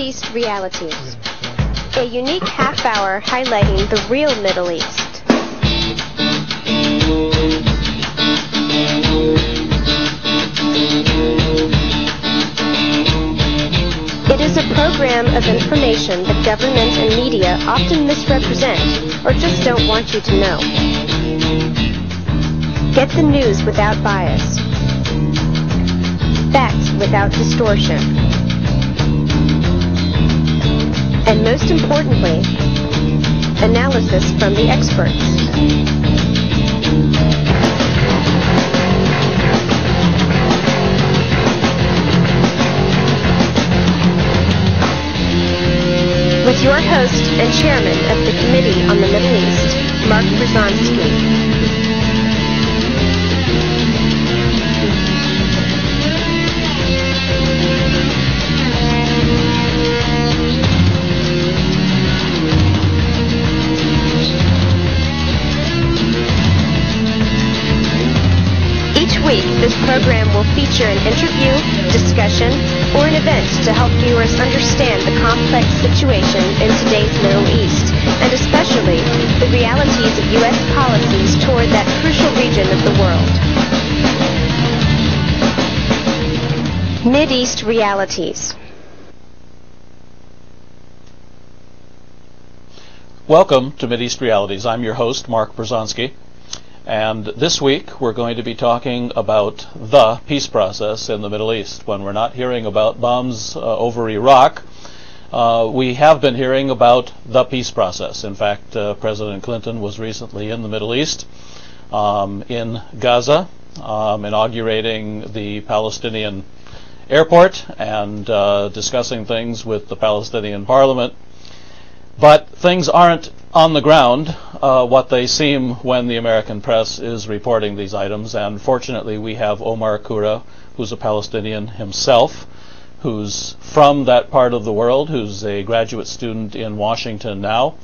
East Realities, a unique half-hour highlighting the real Middle East. It is a program of information that government and media often misrepresent or just don't want you to know. Get the news without bias. Facts without distortion. And most importantly, analysis from the experts. With your host and chairman of the Committee on the Middle East, Mertv Sd. This program will feature an interview, discussion, or an event to help viewers understand the complex situation in today's Middle East, and especially the realities of U.S. policies toward that crucial region of the world. Mid-East Realities. Welcome to Mid-East Realities. I'm your host, Mertv Sd. And this week we're going to be talking about the peace process in the Middle East. When we're not hearing about bombs over Iraq, we have been hearing about the peace process. In fact, President Clinton was recently in the Middle East, in Gaza, inaugurating the Palestinian airport and discussing things with the Palestinian parliament. But things aren't on the ground what they seem when the American press is reporting these items, and fortunately we have Omar Kura, who's a Palestinian himself, who's from that part of the world, who's a graduate student in Washington now,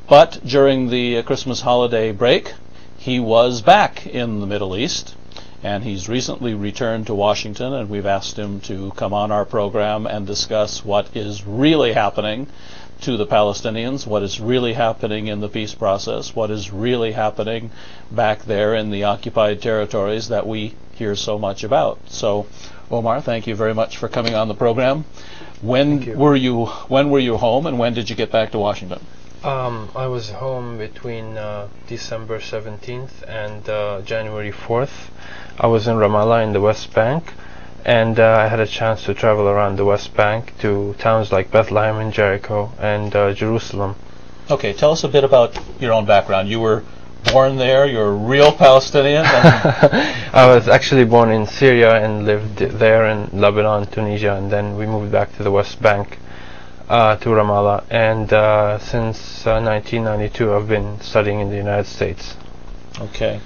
but during the Christmas holiday break he was back in the Middle East, and he's recently returned to Washington, and we've asked him to come on our program and discuss what is really happening to the Palestinians, what is really happening in the peace process, what is really happening back there in the occupied territories that we hear so much about. So, Omar, thank you very much for coming on the program. When were you home, and when did you get back to Washington? I was home between December 17th and January 4th. I was in Ramallah in the West Bank, and I had a chance to travel around the West Bank to towns like Bethlehem and Jericho and Jerusalem. Okay, tell us a bit about your own background. You were born there, you're a real Palestinian? I was actually born in Syria and lived there in Lebanon, Tunisia, and then we moved back to the West Bank, to Ramallah. And since 1992 I've been studying in the United States. Okay.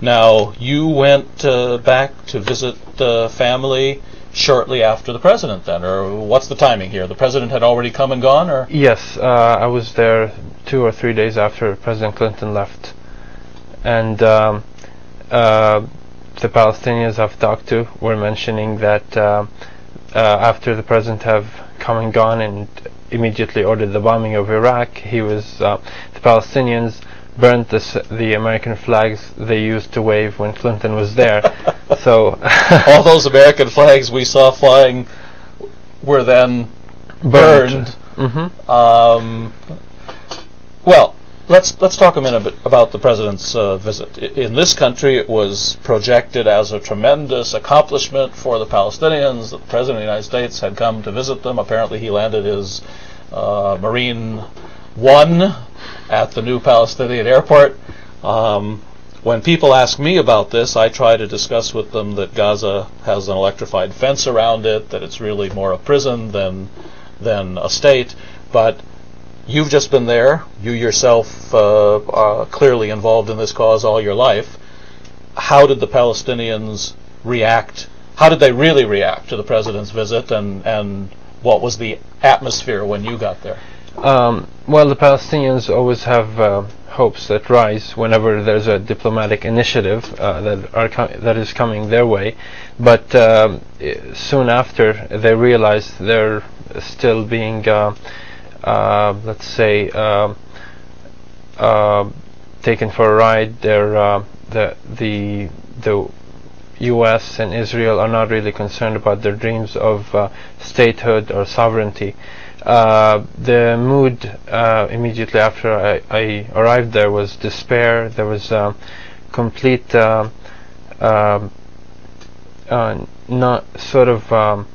Now, you went back to visit the family shortly after the president then, or what's the timing here? The president had already come and gone, or? Yes, I was there 2 or 3 days after President Clinton left. And the Palestinians I've talked to were mentioning that after the president have come and gone and immediately ordered the bombing of Iraq, the Palestinians burnt the American flags they used to wave when Clinton was there. So all those American flags we saw flying were then burned. Mm-hmm. Well, let's talk a minute about the president's visit. In this country, it was projected as a tremendous accomplishment for the Palestinians that the president of the United States had come to visit them. Apparently, he landed his Marine One at the new Palestinian airport. When people ask me about this, I try to discuss with them that Gaza has an electrified fence around it, that it's really more a prison than a state. But you've just been there. You yourself are clearly involved in this cause all your life. How did the Palestinians react? How did they really react to the president's visit, and what was the atmosphere when you got there? Well, the Palestinians always have hopes that rise whenever there's a diplomatic initiative that is coming their way, but soon after they realize they're still being, let's say, taken for a ride. The U.S. and Israel are not really concerned about their dreams of statehood or sovereignty. The mood immediately after I arrived there was despair. There was complete not sort of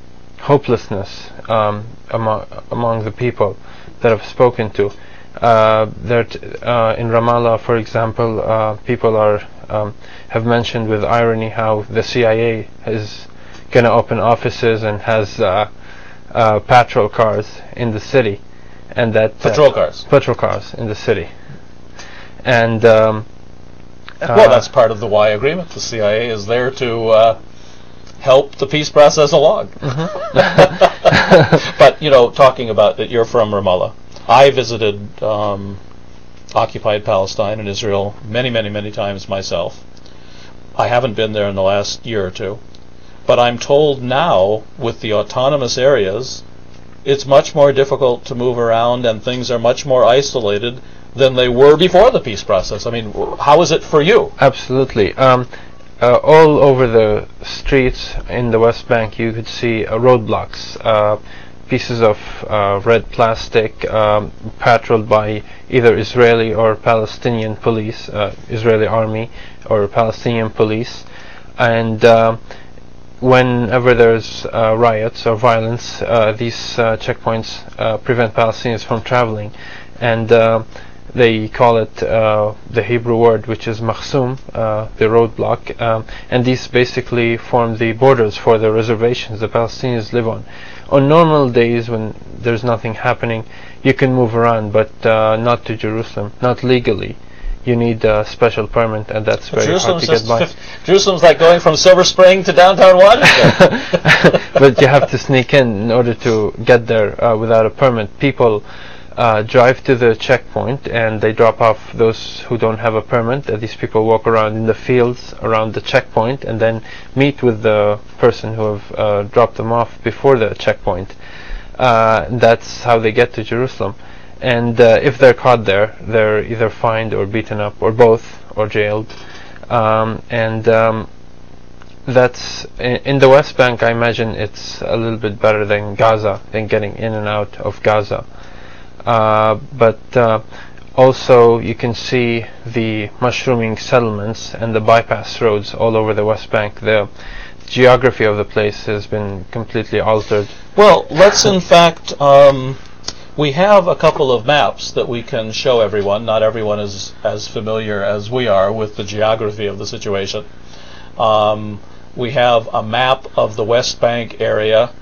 hopelessness among the people that I've spoken to. In Ramallah, for example, people have mentioned with irony how the CIA is going to open offices and has patrol cars in the city, and that patrol cars in the city, and well, that's part of the Y agreement. The CIA is there to help the peace process along. But talking about that, you're from Ramallah. I visited occupied Palestine and Israel many times myself. I haven't been there in the last year or two. But I'm told now, with the autonomous areas, it's much more difficult to move around and things are much more isolated than they were before the peace process. I mean, how is it for you? Absolutely. All over the streets in the West Bank you could see roadblocks, pieces of red plastic patrolled by either Israeli or Palestinian police, Israeli army or Palestinian police, and whenever there's riots or violence, these checkpoints prevent Palestinians from traveling, and they call it the Hebrew word, which is makhsum, the roadblock, and these basically form the borders for the reservations the Palestinians live on. On normal days, when there's nothing happening, you can move around, but not to Jerusalem, not legally. You need a special permit, and that's very hard to get by. Jerusalem's like going from Silver Spring to downtown Washington. But you have to sneak in order to get there without a permit. People drive to the checkpoint and they drop off those who don't have a permit. These people walk around in the fields around the checkpoint and then meet with the person who have dropped them off before the checkpoint. That's how they get to Jerusalem. And if they're caught there, they're either fined or beaten up, or both, or jailed. That's in the West Bank. I imagine it's a little bit better than Gaza, than getting in and out of Gaza. But also you can see the mushrooming settlements and the bypass roads all over the West Bank. The geography of the place has been completely altered. Well, let's in fact, we have a couple of maps that we can show everyone. Not everyone is as familiar as we are with the geography of the situation. We have a map of the West Bank area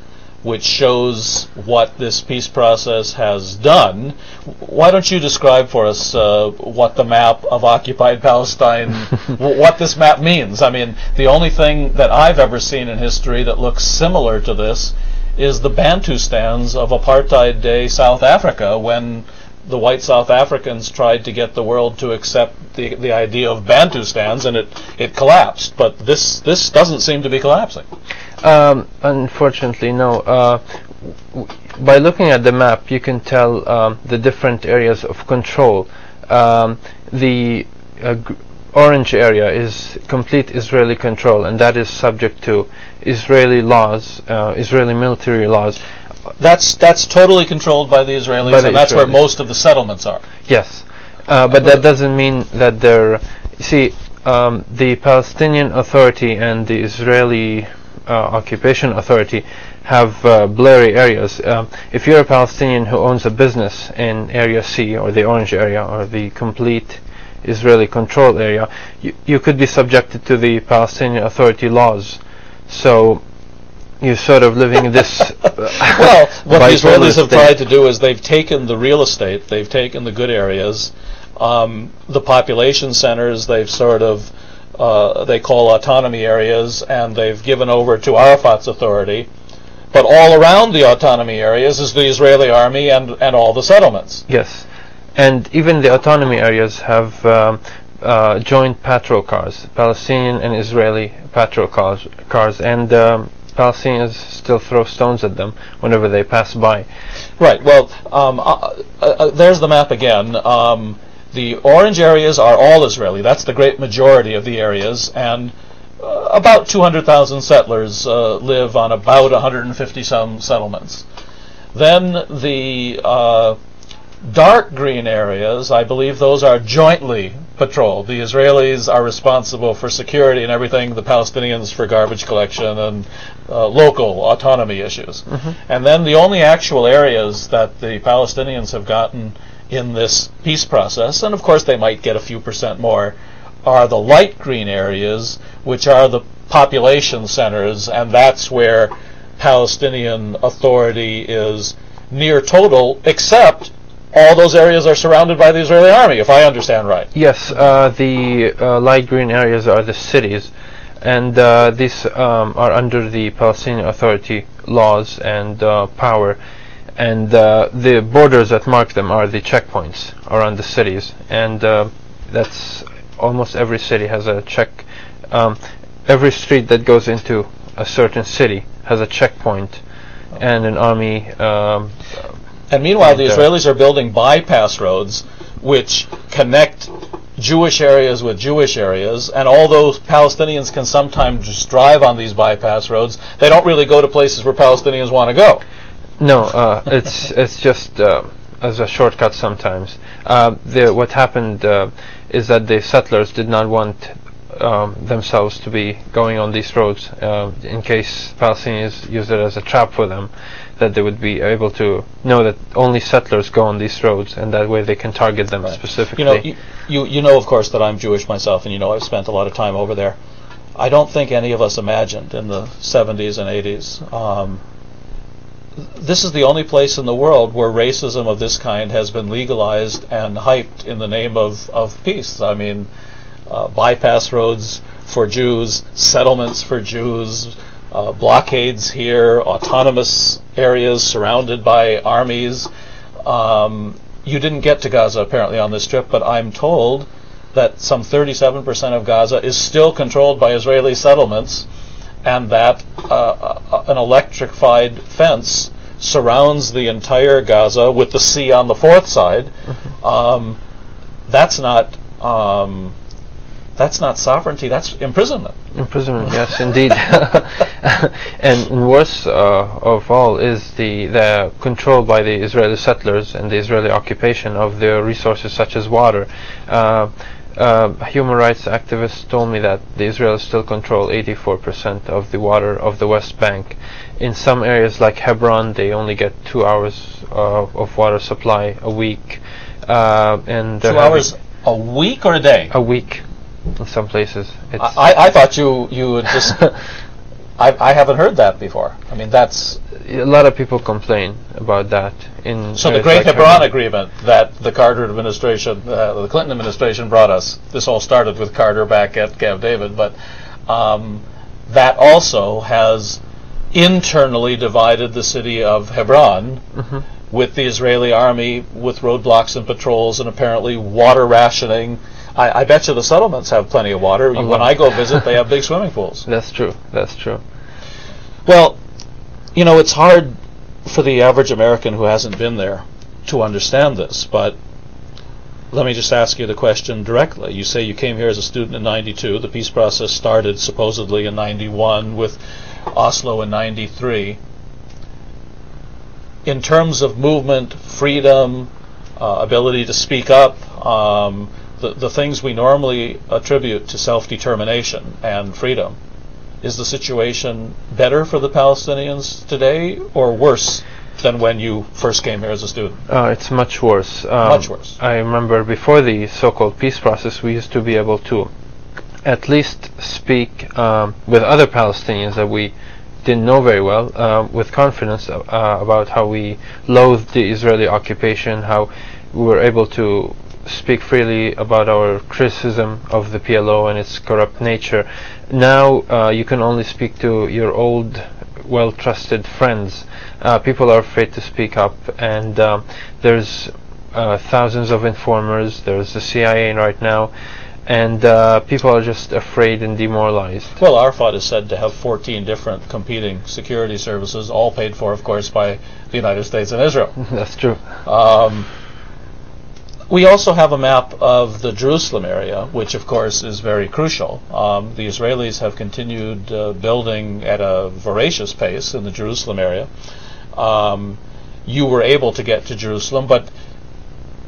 which shows what this peace process has done. Why don't you describe for us what the map of occupied Palestine, what this map means? I mean, the only thing that I've ever seen in history that looks similar to this is the Bantustans of apartheid day South Africa, when the white South Africans tried to get the world to accept the idea of Bantustans, and it collapsed. But this doesn't seem to be collapsing. Unfortunately, no. By looking at the map, you can tell the different areas of control. The orange area is complete Israeli control, and that is subject to Israeli laws, Israeli military laws. That's totally controlled by the Israelis, and that's where most of the settlements are. Yes, but that doesn't mean that they're... See, the Palestinian Authority and the Israeli Occupation Authority have blurry areas. If you're a Palestinian who owns a business in Area C, or the orange area, or the complete Israeli control area, you could be subjected to the Palestinian Authority laws. So you're sort of living in this... Well, what the Israelis have tried to do is they've taken the real estate, they've taken the good areas, the population centers they've sort of, they call autonomy areas, and they've given over to Arafat's authority. But all around the autonomy areas is the Israeli army and all the settlements. Yes. And even the autonomy areas have joint patrol cars, Palestinian and Israeli patrol cars, and Palestinians still throw stones at them whenever they pass by. Right. Well, there's the map again. The orange areas are all Israeli. That's the great majority of the areas, and about 200,000 settlers live on about 150 some settlements. Then the dark green areas, I believe those are jointly patrolled. The Israelis are responsible for security and everything, the Palestinians for garbage collection and local autonomy issues. And then the only actual areas that the Palestinians have gotten in this peace process, and of course they might get a few percent more, are the light green areas, which are the population centers, and that's where Palestinian authority is near total, except all those areas are surrounded by the Israeli army, if I understand right. Yes, the light green areas are the cities, and these are under the Palestinian Authority laws and power, and the borders that mark them are the checkpoints around the cities, and that's almost every city has a check. Every street that goes into a certain city has a checkpoint and an army. And meanwhile, the Israelis are building bypass roads which connect Jewish areas with Jewish areas, and although Palestinians can sometimes just drive on these bypass roads, they don't really go to places where Palestinians want to go. No, it's just as a shortcut sometimes. What happened is that the settlers did not want themselves to be going on these roads in case Palestinians used it as a trap for them, that they would be able to know that only settlers go on these roads, and that way they can target them specifically. You know, of course, that I'm Jewish myself, and you know I've spent a lot of time over there. I don't think any of us imagined in the 70s and 80s. This is the only place in the world where racism of this kind has been legalized and hyped in the name of peace. I mean, bypass roads for Jews, settlements for Jews, blockades here, autonomous areas surrounded by armies. You didn't get to Gaza apparently on this trip, but I'm told that some 37% of Gaza is still controlled by Israeli settlements, and that an electrified fence surrounds the entire Gaza with the sea on the fourth side. That's not sovereignty, that's imprisonment. Imprisonment, yes, indeed. And worse of all is the control by the Israeli settlers and the Israeli occupation of the resources such as water. Human rights activists told me that the Israelis still control 84% of the water of the West Bank. In some areas like Hebron, they only get 2 hours of water supply a week. And 2 hours a week or a day? A week. In some places, I thought you would just. I haven't heard that before. I mean, that's a lot of people complain about that. So the Great Hebron Agreement that the Carter administration, the Clinton administration brought us. This all started with Carter back at Camp David, but that also has internally divided the city of Hebron. With the Israeli army, with roadblocks and patrols, and apparently water rationing. I bet you the settlements have plenty of water. When I go visit, they have big swimming pools. That's true. That's true. Well, you know, it's hard for the average American who hasn't been there to understand this, but let me just ask you the question directly. You say you came here as a student in 92. The peace process started supposedly in 91 with Oslo in 93. In terms of movement, freedom, ability to speak up, the things we normally attribute to self-determination and freedom, is the situation better for the Palestinians today or worse than when you first came here as a student? It's much worse. Much worse. I remember before the so-called peace process, we used to be able to at least speak with other Palestinians that we didn't know very well, with confidence about how we loathed the Israeli occupation, how we were able to speak freely about our criticism of the PLO and its corrupt nature. Now you can only speak to your old, well-trusted friends. People are afraid to speak up, and there's thousands of informers. There's the CIA right now, and people are just afraid and demoralized. Well, Arafat is said to have 14 different competing security services, all paid for, of course, by the United States and Israel. That's true. We also have a map of the Jerusalem area, which, of course, is very crucial. The Israelis have continued building at a voracious pace in the Jerusalem area. You were able to get to Jerusalem, but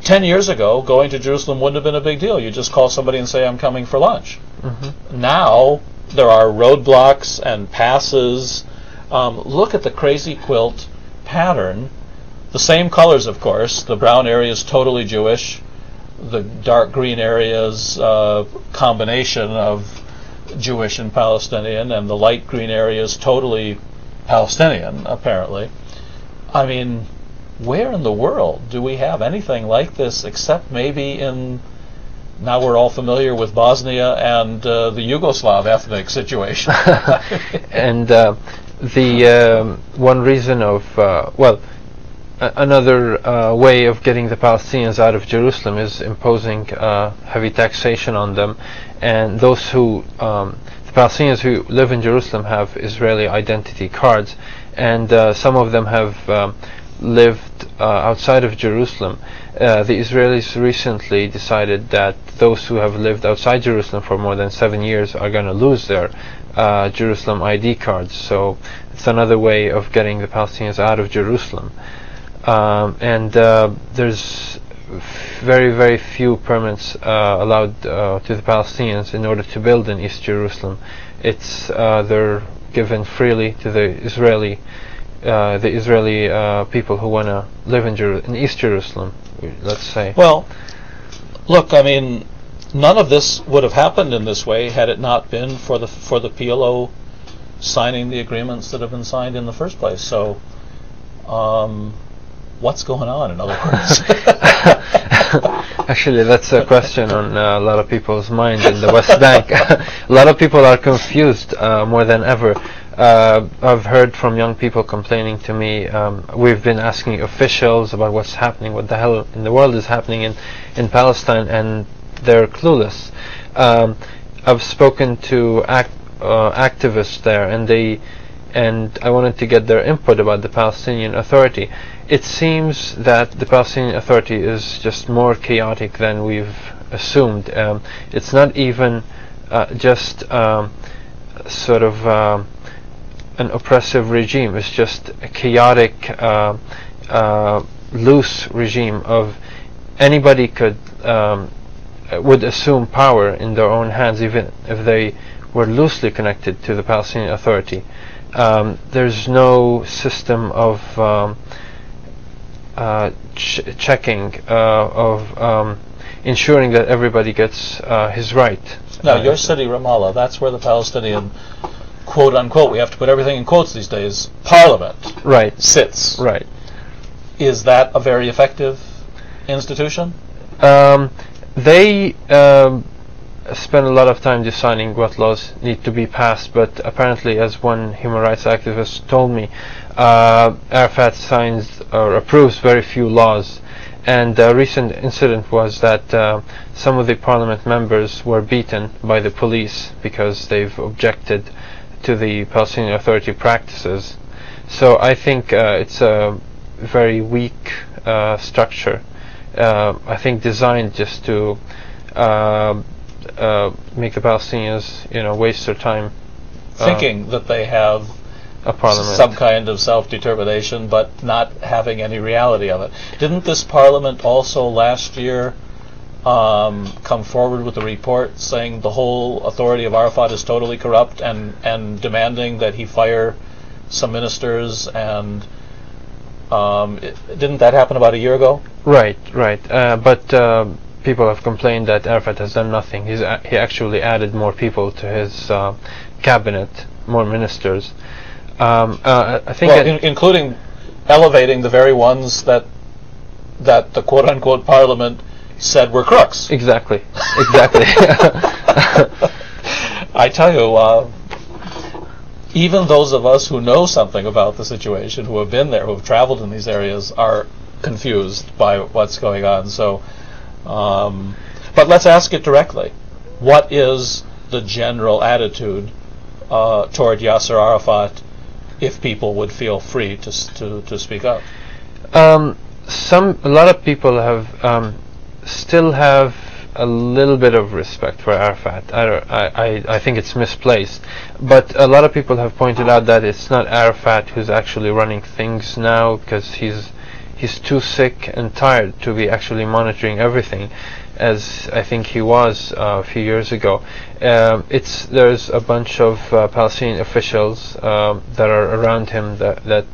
10 years ago, going to Jerusalem wouldn't have been a big deal. You just call somebody and say, I'm coming for lunch. Mm-hmm. Now, there are roadblocks and passes. Look at the crazy quilt pattern. The same colors, of course. The brown area is totally Jewish. The dark green area is a combination of Jewish and Palestinian, and the light green area is totally Palestinian, apparently. I mean, where in the world do we have anything like this except maybe in, now we're all familiar with Bosnia and the Yugoslav ethnic situation. And the one reason of, another way of getting the Palestinians out of Jerusalem is imposing heavy taxation on them, and those who, the Palestinians who live in Jerusalem have Israeli identity cards, and some of them have lived outside of Jerusalem. The Israelis recently decided that those who have lived outside Jerusalem for more than 7 years are going to lose their Jerusalem ID cards, so it's another way of getting the Palestinians out of Jerusalem. And there's very, very few permits allowed to the Palestinians in order to build in East Jerusalem. It's they're given freely to the Israeli people who want to live in East Jerusalem, let's say. Well, look, I mean, none of this would have happened in this way had it not been for the PLO signing the agreements that have been signed in the first place. So, what's going on, in other words? Actually, that's a question on a lot of people's mind in the West Bank. A lot of people are confused more than ever. I've heard from young people complaining to me. We've been asking officials about what's happening, what the hell in the world is happening in Palestine, and they're clueless. I've spoken to activists there, and I wanted to get their input about the Palestinian Authority. It seems that the Palestinian Authority is just more chaotic than we've assumed. It's not even just sort of an oppressive regime. It's just a chaotic, loose regime of anybody would assume power in their own hands, even if they were loosely connected to the Palestinian Authority. There's no system of checking, of ensuring that everybody gets his right. Now, your city, Ramallah, that's where the Palestinian, quote unquote, we have to put everything in quotes these days, parliament sits. Right. Is that a very effective institution? They spend a lot of time deciding what laws need to be passed, but apparently, as one human rights activist told me, Arafat signs or approves very few laws. And a recent incident was that some of the parliament members were beaten by the police because they've objected to the Palestinian Authority practices. So I think it's a very weak structure. I think designed just to make the Palestinians, waste their time thinking that they have a parliament, some kind of self-determination, but not having any reality of it. Didn't this parliament also last year come forward with a report saying the whole authority of Arafat is totally corrupt and demanding that he fire some ministers? And didn't that happen about a year ago? Right. But people have complained that Arafat has done nothing. He actually added more people to his cabinet, more ministers. I think, including elevating the very ones that the quote-unquote parliament said were crooks. Exactly. I tell you, even those of us who know something about the situation, who have been there, who have traveled in these areas, are confused by what's going on. So, but let's ask it directly. What is the general attitude toward Yasser Arafat, if people would feel free to speak up? A lot of people have still have a little bit of respect for Arafat. I think it's misplaced, but a lot of people have pointed out that it's not Arafat who's actually running things now, because he's too sick and tired to be actually monitoring everything, as I think he was a few years ago. There's a bunch of Palestinian officials that are around him that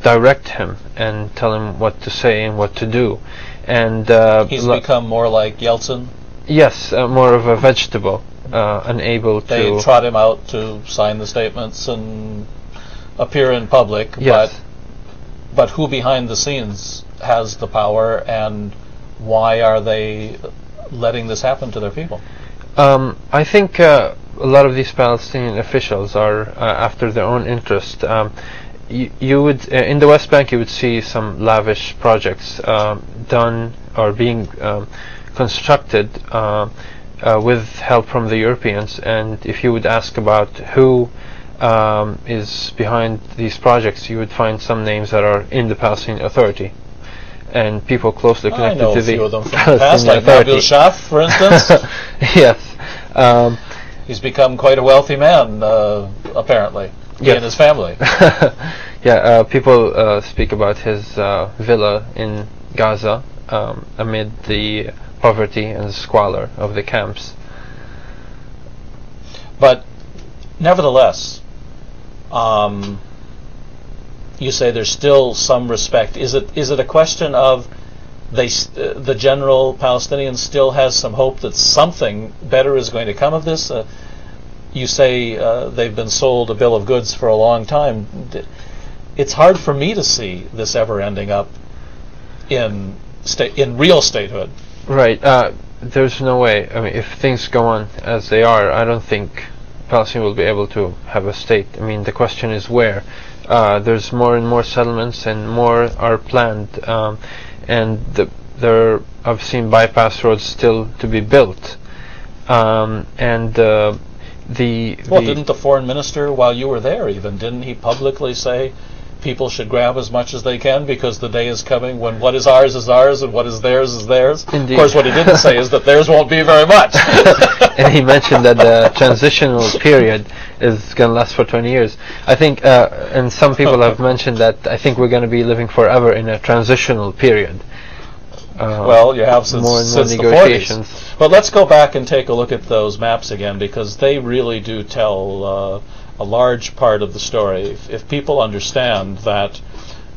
direct him and tell him what to say and what to do. And he's become more like Yeltsin? Yes, more of a vegetable, unable to... They trot him out to sign the statements and appear in public, yes. But who behind the scenes has the power, and why are they letting this happen to their people? I think a lot of these Palestinian officials are after their own interest. You would in the West Bank you would see some lavish projects done or being constructed with help from the Europeans, and if you would ask about who is behind these projects, you would find some names that are in the Palestinian Authority and people closely connected to the few of them from Palestinian the past, like Authority. Nabil Shaf, for instance. Yes. He's become quite a wealthy man, apparently. He Yes. and his family. Yeah, people speak about his villa in Gaza amid the poverty and squalor of the camps. But nevertheless, you say there's still some respect. Is it a question of the general Palestinian still has some hope that something better is going to come of this? You say they've been sold a bill of goods for a long time. It's hard for me to see this ever ending up in real statehood. Right. There's no way. I mean, if things go on as they are, I don't think Palestine will be able to have a state. I mean, the question is where. There's more and more settlements, and more are planned, and I've seen bypass roads still to be built, Didn't the foreign minister, while you were there even, didn't he publicly say people should grab as much as they can because the day is coming when what is ours and what is theirs? Indeed. Of course, what he didn't say is that theirs won't be very much. And he mentioned that the transitional period is going to last for 20 years. I think, and some people have mentioned that I think we're going to be living forever in a transitional period. Well, you have since more the negotiations. 40s. But let's go back and take a look at those maps again, because they really do tell a large part of the story. If people understand that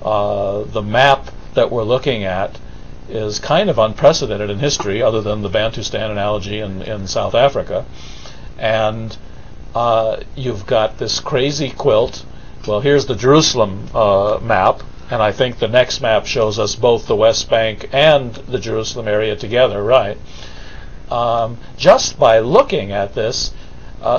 the map that we're looking at is kind of unprecedented in history, other than the Bantustan analogy in South Africa, and you've got this crazy quilt. Well, here's the Jerusalem map, and I think the next map shows us both the West Bank and the Jerusalem area together, right? Just by looking at this,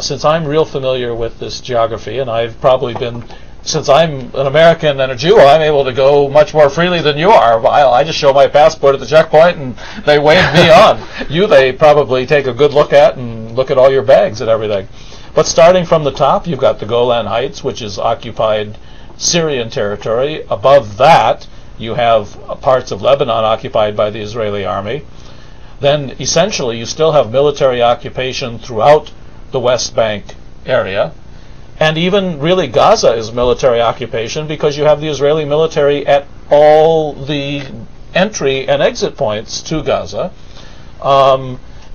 since I'm real familiar with this geography, and I've probably been, since I'm an American and a Jew, I'm able to go much more freely than you are. I just show my passport at the checkpoint and they wave me on. They probably take a good look at and look at all your bags and everything. But starting from the top, you've got the Golan Heights, which is occupied Syrian territory. Above that, you have parts of Lebanon occupied by the Israeli army. Then, essentially, you still have military occupation throughout the West Bank area. And even, really, Gaza is military occupation, because you have the Israeli military at all the entry and exit points to Gaza.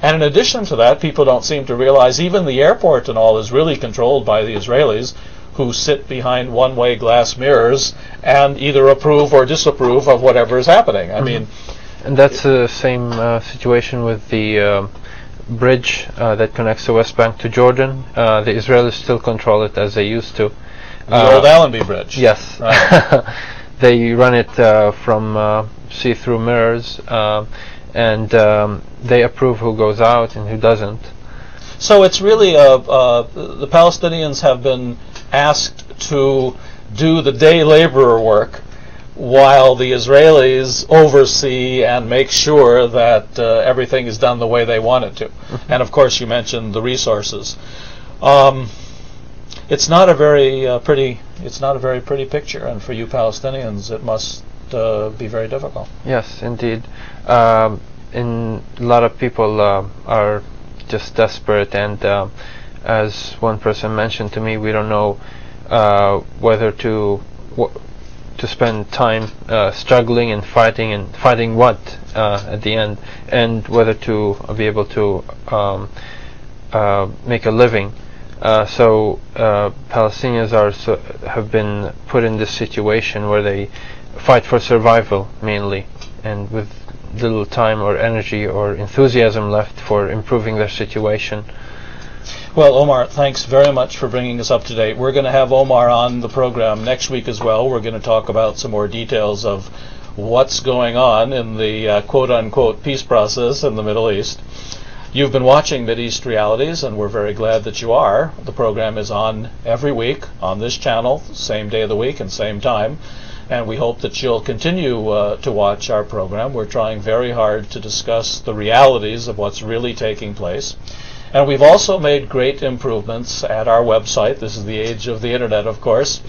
And in addition to that, people don't seem to realize even the airport and all is really controlled by the Israelis, who sit behind one-way glass mirrors and either approve or disapprove of whatever is happening. I mean, and that's the same situation with the bridge that connects the West Bank to Jordan. The Israelis still control it as they used to. The old Allenby Bridge. Yes. Right. They run it from see-through mirrors, and they approve who goes out and who doesn't. So it's really the Palestinians have been asked to do the day laborer work while the Israelis oversee and make sure that everything is done the way they want it to. And of course, you mentioned the resources. It's not a very pretty. It's not a very pretty picture, and for you Palestinians, it must be very difficult. Yes, indeed. A lot of people are just desperate, and as one person mentioned to me, we don't know whether to spend time struggling and fighting what at the end, and whether to be able to make a living. So Palestinians have been put in this situation where they fight for survival mainly, and with little time or energy or enthusiasm left for improving their situation. Well, Omar, thanks very much for bringing us up to date. We're going to have Omar on the program next week as well. We're going to talk about some more details of what's going on in the quote-unquote peace process in the Middle East. You've been watching Mideast Realities, and we're very glad that you are. The program is on every week on this channel, same day of the week and same time, and we hope that you'll continue to watch our program. We're trying very hard to discuss the realities of what's really taking place. And we've also made great improvements at our website. This is the age of the internet, of course.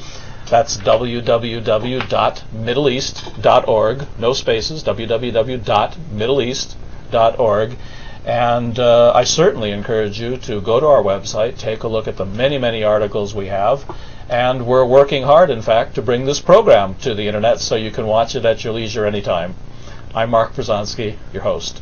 That's www.middleeast.org. No spaces, www.middleeast.org. And I certainly encourage you to go to our website, take a look at the many, many articles we have. And we're working hard, in fact, to bring this program to the internet so you can watch it at your leisure anytime. I'm Mark Brzezinski, your host.